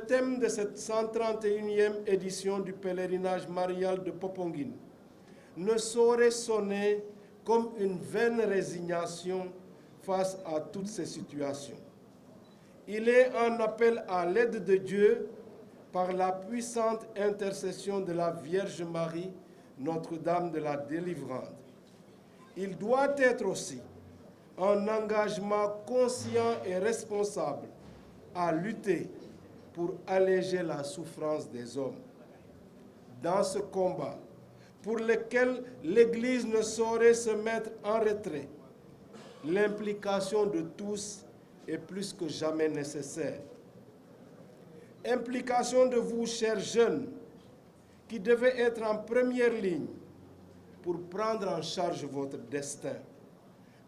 thème de cette 131e édition du pèlerinage marial de Popenguine ne saurait sonner comme une vaine résignation face à toutes ces situations. Il est un appel à l'aide de Dieu par la puissante intercession de la Vierge Marie, Notre-Dame de la Délivrance. Il doit être aussi un engagement conscient et responsable à lutter pour alléger la souffrance des hommes. Dans ce combat, pour lequel l'Église ne saurait se mettre en retrait, l'implication de tous est plus que jamais nécessaire. Implication de vous, chers jeunes, qui devez être en première ligne pour prendre en charge votre destin,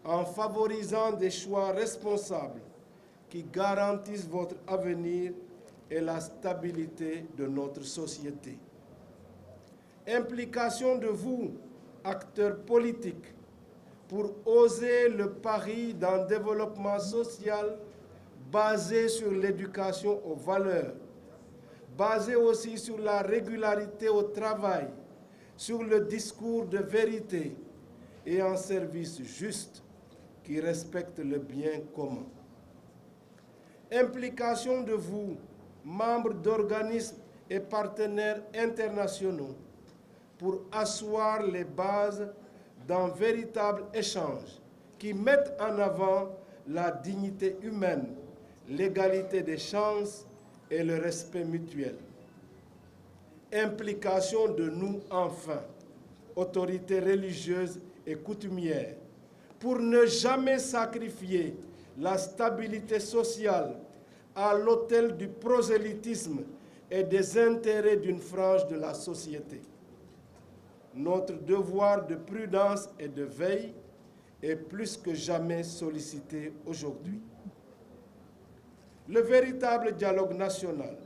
en favorisant des choix responsables qui garantissent votre avenir et la stabilité de notre société. Implication de vous, acteurs politiques, pour oser le pari d'un développement social basé sur l'éducation aux valeurs, basé aussi sur la régularité au travail, sur le discours de vérité et un service juste qui respecte le bien commun. Implication de vous, membres d'organismes et partenaires internationaux, pour asseoir les bases d'un véritable échange qui mette en avant la dignité humaine, l'égalité des chances et le respect mutuel. Implication de nous, enfin, autorités religieuses et coutumières, pour ne jamais sacrifier la stabilité sociale à l'autel du prosélytisme et des intérêts d'une frange de la société. Notre devoir de prudence et de veille est plus que jamais sollicité aujourd'hui. Le véritable dialogue national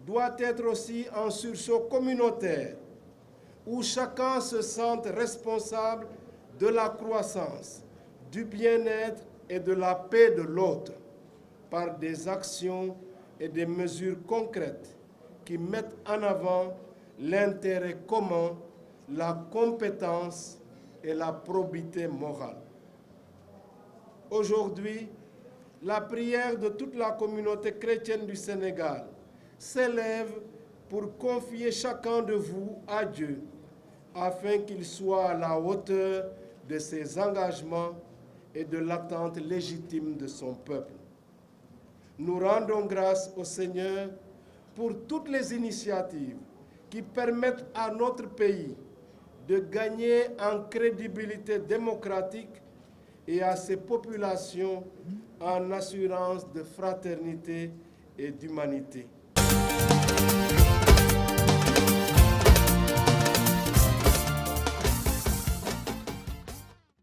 doit être aussi un sursaut communautaire où chacun se sente responsable de la croissance, du bien-être et de la paix de l'autre par des actions et des mesures concrètes qui mettent en avant l'intérêt commun, la compétence et la probité morale. Aujourd'hui, la prière de toute la communauté chrétienne du Sénégal s'élève pour confier chacun de vous à Dieu, afin qu'il soit à la hauteur de ses engagements et de l'attente légitime de son peuple. Nous rendons grâce au Seigneur pour toutes les initiatives qui permettent à notre pays de gagner en crédibilité démocratique et à ses populations en assurance de fraternité et d'humanité.